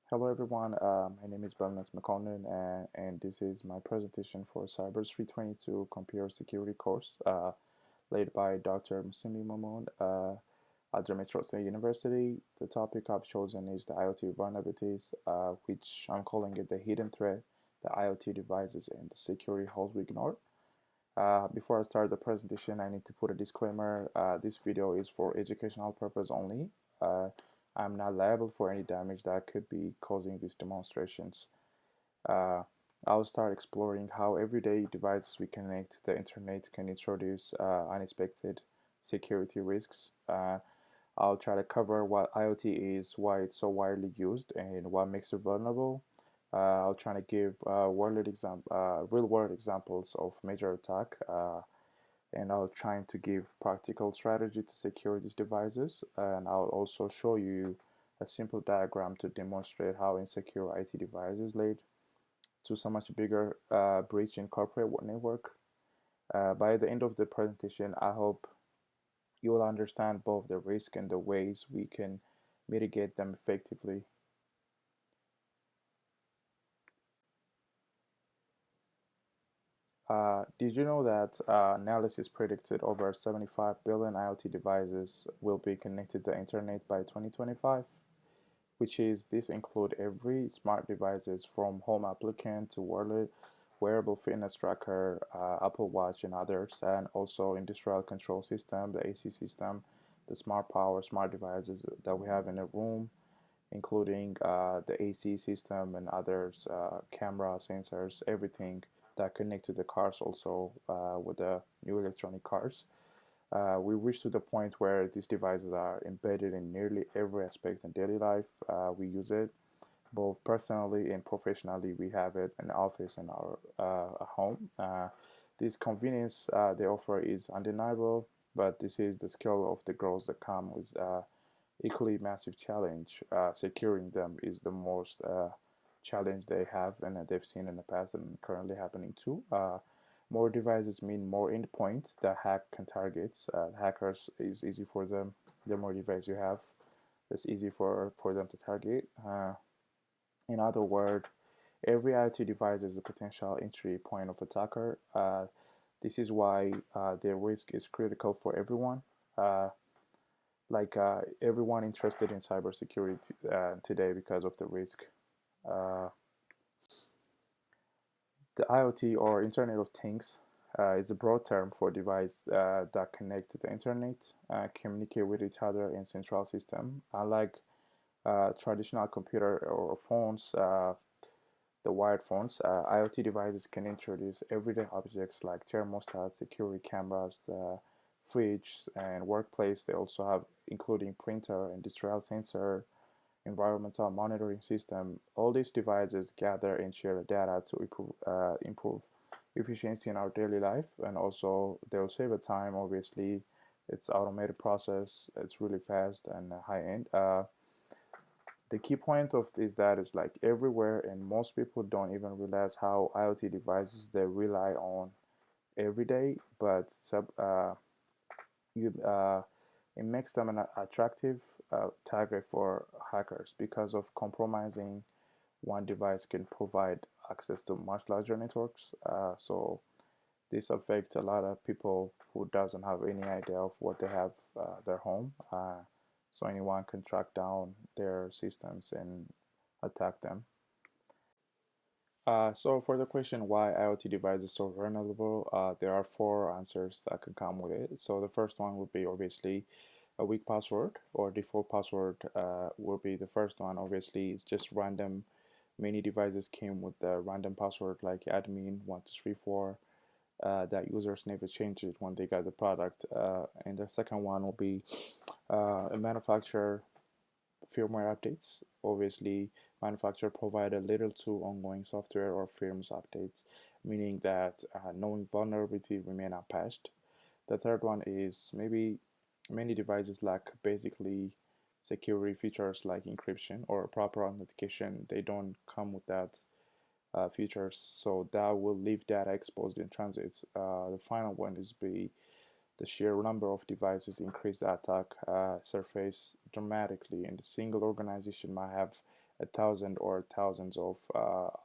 Hello everyone, my name is McConnell and this is my presentation for CYBR 322 Computer Security course led by Dr. Mousumi Munmun at Instructor University. The topic I've chosen is the IoT vulnerabilities, which I'm calling it the hidden threat, the IoT devices and the security holes we ignore. Before I start the presentation, I need to put a disclaimer. This video is for educational purpose only. Uh, I'm not liable for any damage that could be causing these demonstrations. Uh, I'll start exploring how everyday devices we connect to the internet can introduce unexpected security risks. I'll try to cover what IoT is, why it's so widely used, and what makes it vulnerable. I'll try to give real-world examples of major attack, and I'll try to give practical strategy to secure these devices. And I'll also show you a simple diagram to demonstrate how insecure IT devices lead to so much bigger breach in corporate network. By the end of the presentation, I hope you will understand both the risk and the ways we can mitigate them effectively. Did you know that analysis predicted over 75 billion IoT devices will be connected to the internet by 2025? Which is this include every smart devices from home applicant to wearable fitness tracker, Apple Watch and others, and also industrial control system, the AC system, the smart power, smart devices that we have in a room, including the AC system and others, camera, sensors, everything that connect to the cars also with the new electronic cars. We reach to the point where these devices are embedded in nearly every aspect in daily life. We use it both personally and professionally. We have it in the office and our home. This convenience they offer is undeniable, but this is the scale of the growth that come with equally massive challenge. Securing them is the most challenge they have and they've seen in the past and currently happening too. More devices mean more endpoints that hack can target. Hackers is easy for them. The more devices you have, it's easy for them to target. In other words, every IoT device is a potential entry point of attacker. This is why the risk is critical for everyone. Uh, everyone interested in cybersecurity today because of the risk. Uh, the IoT or Internet of Things is a broad term for devices that connect to the internet, communicate with each other in central system. Unlike traditional computer or phones, the wired phones, IoT devices can introduce everyday objects like thermostats, security cameras, the fridge, and workplace. They also have including printer, industrial sensor, environmental monitoring system. All these devices gather and share data to improve efficiency in our daily life, and also they'll save a time. Obviously, it's automated process. It's really fast and high end. The key point of this that is like everywhere, and most people don't even realize how IoT devices they rely on every day, but you it makes them an attractive target for hackers because of compromising one device can provide access to much larger networks. So this affects a lot of people who doesn't have any idea of what they have their home. So anyone can track down their systems and attack them. So for the question why IoT device is so vulnerable, there are four answers that can come with it. So the first one would be obviously a weak password or default password will be the first one. Obviously, it's just random. Many devices came with the random password like admin1234 that users never changed it when they got the product. And the second one will be a manufacturer firmware updates. Obviously, manufacturer provided little to ongoing software or firmware updates, meaning that knowing vulnerability remain unpatched. The third one is maybe many devices lack basically security features like encryption or proper authentication. They don't come with that features, so that will leave data exposed in transit. The final one is be the sheer number of devices increase the attack surface dramatically, and a single organization might have a thousand or thousands of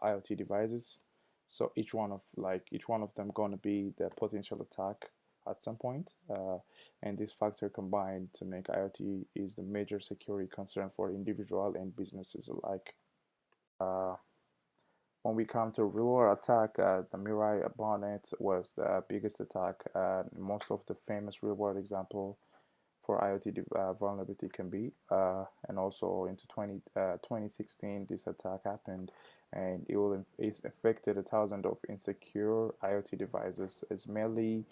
IoT devices. So each one of them gonna be the potential attack at some point, and this factor combined to make IoT is the major security concern for individual and businesses alike. Uh, when we come to real-world attack, the Mirai botnet was the biggest attack. Most of the famous real-world example for IoT vulnerability can be, and also into 2016, this attack happened, and it affected a thousand of insecure IoT devices, as mainly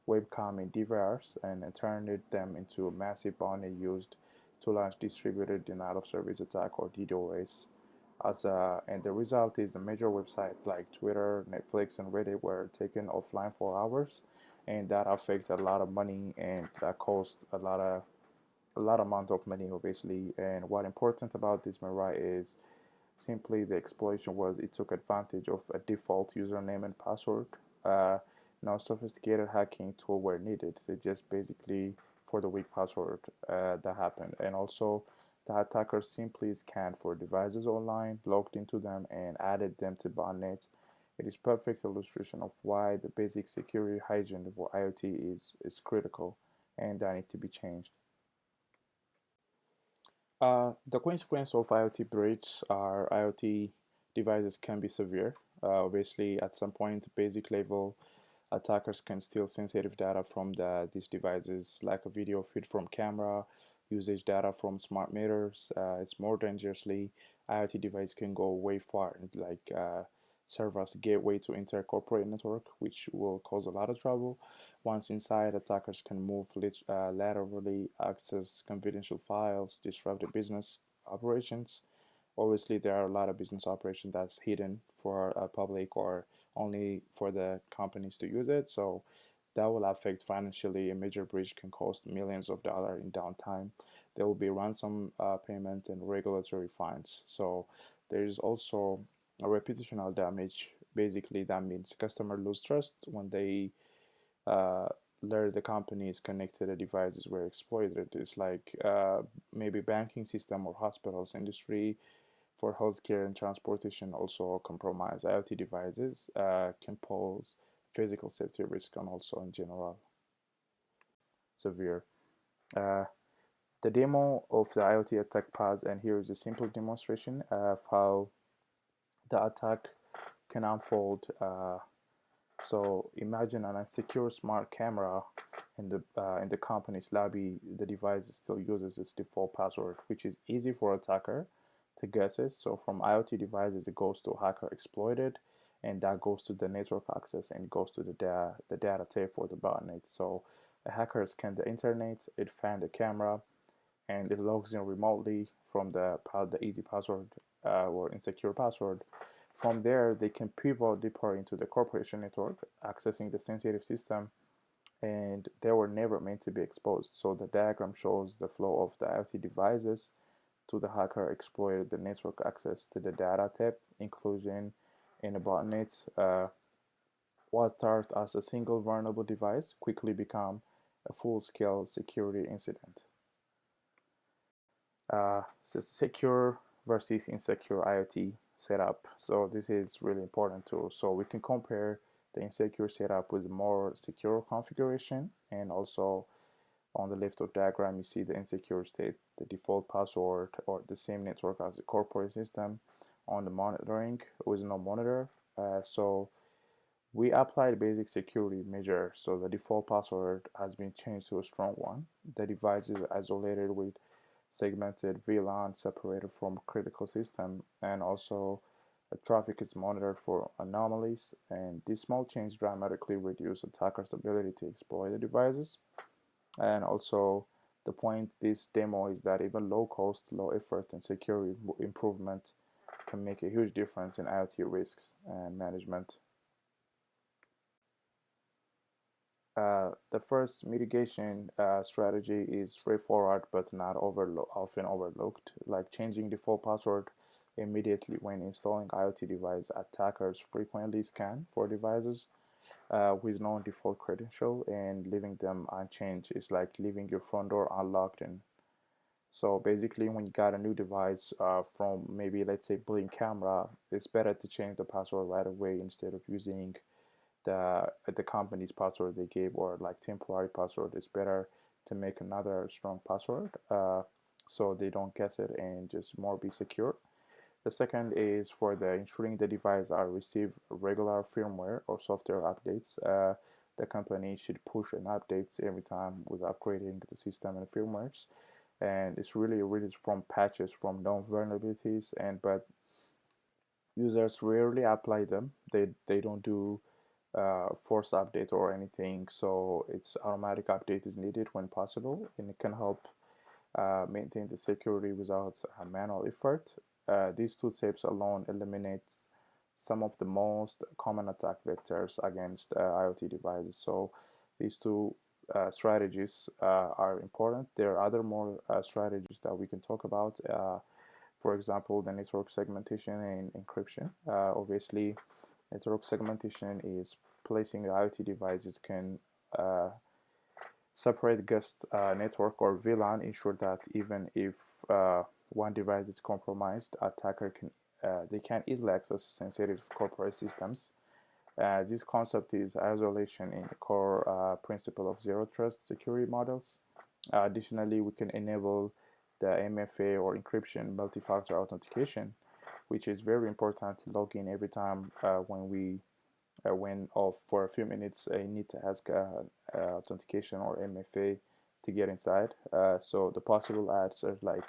webcam and DVRs, and it turned them into a massive botnet used to launch distributed denial of service attack or DDoS. And the result is the major websites like Twitter, Netflix, and Reddit were taken offline for hours, and that affects a lot of money and that costs a lot amount of money obviously. And what important about this Mirai is simply the exploitation was it took advantage of a default username and password. Uh, no sophisticated hacking tool were needed. It just basically for the weak password that happened. And also the attackers simply scanned for devices online, logged into them, and added them to botnets. It is perfect illustration of why the basic security hygiene for IoT is critical and that need to be changed. The consequence of IoT breach are IoT devices can be severe. Obviously, at some point, basic level, attackers can steal sensitive data from these devices, like a video feed from camera, usage data from smart meters. It's more dangerously, IoT device can go way far, and serve as a gateway to enter corporate network, which will cause a lot of trouble. Once inside, attackers can move laterally, access confidential files, disrupt the business operations. Obviously, there are a lot of business operations that's hidden for public or only for the companies to use it. So that will affect financially. A major breach can cost millions of dollars in downtime. There will be ransom payment and regulatory fines. So there is also a reputational damage. Basically, that means customer lose trust when they uh, learn the company is connected to devices were exploited. It's like maybe banking system or hospitals industry for healthcare and transportation also compromise. IoT devices can pose physical safety risk and also in general severe. Uh, the demo of the IoT attack path, and here is a simple demonstration of how the attack can unfold. So imagine an insecure smart camera in the company's lobby. The device still uses its default password, which is easy for attacker to guess it. So from IoT devices, it goes to hacker exploited, and that goes to the network access and goes to the data tape for the botnet. So a hacker scans the internet, it finds the camera, and it logs in remotely from the easy password or insecure password. From there, they can pivot deeper into the corporation network, accessing the sensitive system, and they were never meant to be exposed. So the diagram shows the flow of the IoT devices to the hacker exploited the network access to the data theft, inclusion in a botnet. What started as a single vulnerable device quickly become a full-scale security incident. So secure versus insecure IoT setup. So this is really important too. So we can compare the insecure setup with more secure configuration, and also on the left of diagram you see the insecure state, the default password or the same network as the corporate system on the monitoring with no monitor. So we applied basic security measure. So the default password has been changed to a strong one. The device is isolated with segmented VLAN separated from critical system, and also the traffic is monitored for anomalies, and this small change dramatically reduces attackers' ability to exploit the devices. And also the point this demo is that even low cost, low effort, and security improvement can make a huge difference in IoT risks and management. The first mitigation strategy is straightforward but not often overlooked, like changing default password immediately when installing IoT device. Attackers frequently scan for devices with no default credential, and leaving them unchanged is like leaving your front door unlocked and So basically, when you got a new device from maybe let's say Blink camera, it's better to change the password right away instead of using the company's password they gave or like temporary password. It's better to make another strong password so they don't guess it and just more be secure. The second is for the ensuring the device are receive regular firmware or software updates. The company should push an updates every time with upgrading the system and firmwares, and it's really from patches from known vulnerabilities. And but users rarely apply them. They don't do force update or anything, so it's automatic update is needed when possible, and it can help maintain the security without a manual effort. These two steps alone eliminate some of the most common attack vectors against IoT devices. So these two strategies are important. There are other more strategies that we can talk about. For example, the network segmentation and encryption. Obviously, network segmentation is placing the IoT devices can separate guest network or VLAN, ensure that even if one device is compromised, attacker can they can easily access sensitive corporate systems. This concept is isolation in the core principle of zero trust security models. Additionally, we can enable the MFA or encryption multi-factor authentication, which is very important to log in every time when for a few minutes you need to ask authentication or MFA to get inside. So the possible adds are like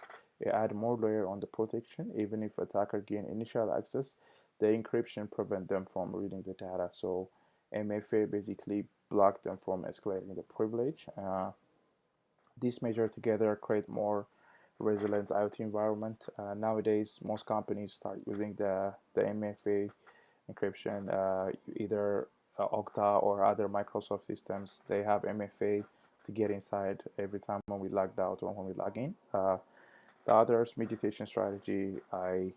add more layer on the protection. Even if attacker gain initial access, the encryption prevent them from reading the data. So MFA basically block them from escalating the privilege. These measures together create more resilient IoT environment. Nowadays, most companies start using the MFA encryption, either Okta or other Microsoft systems. They have MFA to get inside every time when we logged out or when we log in. The other meditation strategy I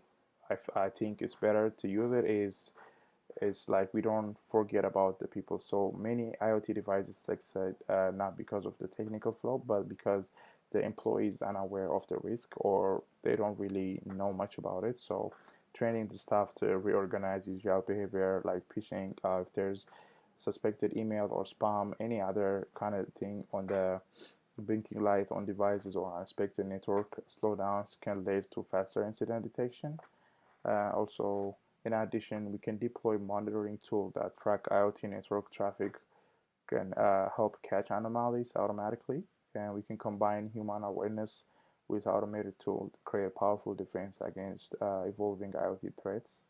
think is better to use it is like we don't forget about the people. So many IoT devices succeed not because of the technical flaw, but because the employees are unaware of the risk or they don't really know much about it. So training the staff to reorganize usual behavior like phishing, if there's suspected email or spam, any other kind of thing on the blinking light on devices or unexpected network slowdowns can lead to faster incident detection. Also, in addition, we can deploy monitoring tools that track IoT network traffic, can help catch anomalies automatically, and we can combine human awareness with automated tools to create powerful defense against evolving IoT threats.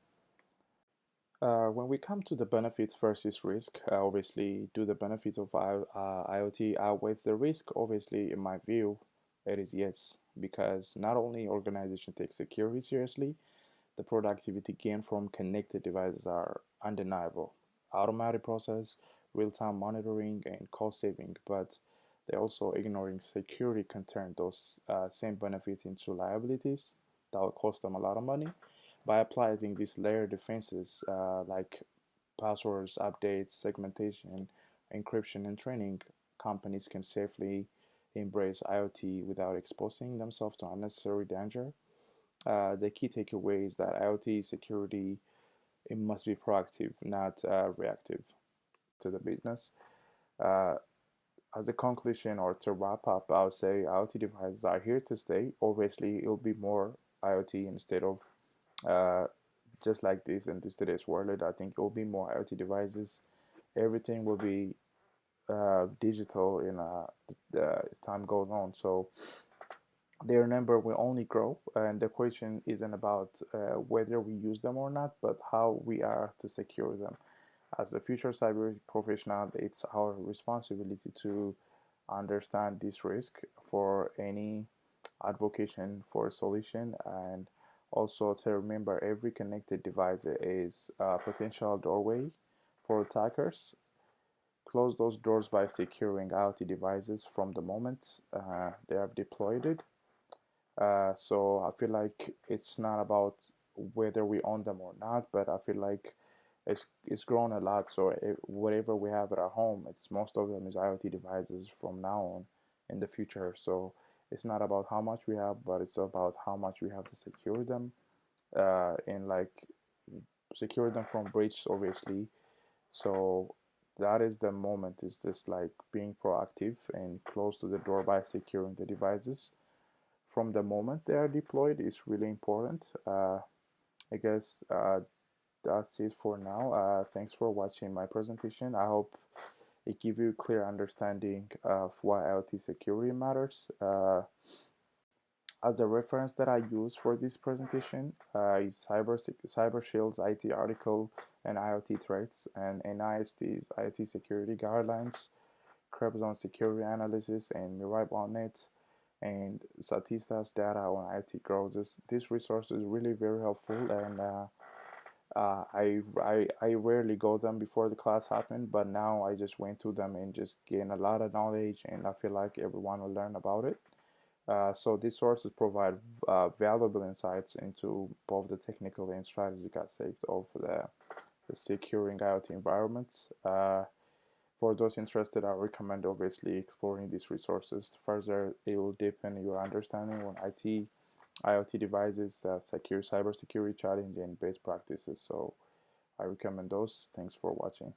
When we come to the benefits versus risk, obviously, do the benefits of IoT outweigh the risk? Obviously, in my view, it is yes, because not only organization takes security seriously, the productivity gain from connected devices are undeniable. Automatic process, real-time monitoring, and cost saving, but they're also ignoring security can turn those same benefits into liabilities that will cost them a lot of money. By applying these layered defenses like passwords, updates, segmentation, encryption, and training, companies can safely embrace IoT without exposing themselves to unnecessary danger. The key takeaway is that IoT security it must be proactive, not reactive to the business. Uh, as a conclusion or to wrap up, I would say IoT devices are here to stay. Obviously, it will be more IoT instead of uh, just like this in this today's world. I think it will be more IoT devices. Everything will be digital in as time goes on. So their number will only grow, and the question isn't about whether we use them or not, but how we are to secure them. As a future cyber professional, it's our responsibility to understand this risk for any advocation for a solution, and also to remember every connected device is a potential doorway for attackers. Close those doors by securing IoT devices from the moment they have deployed it. So I feel like it's not about whether we own them or not, but I feel like it's grown a lot. So whatever we have at our home, it's most of them is IoT devices from now on in the future. So It's not about how much we have, but it's about how much we have to secure them, and like secure them from breach, obviously. So that is the moment, is this like being proactive and close to the door by securing the devices from the moment they are deployed is really important. I guess that's it for now. Thanks for watching my presentation. I hope it gives you a clear understanding of why IoT security matters. As the reference that I use for this presentation is Cyber Shield's IT article and IoT threats, and NIST's IoT security guidelines, Krebs security analysis, and Mirai.net, and Statista's data on IoT growth. This resource is really very helpful, and I rarely go them before the class happened, but now I just went through them and just gain a lot of knowledge, and I feel like everyone will learn about it. So these sources provide valuable insights into both the technical and strategic aspects of the securing IoT environments. For those interested, I recommend obviously exploring these resources further. It will deepen your understanding on IoT devices, secure cybersecurity challenge, and best practices. So I recommend those. Thanks for watching.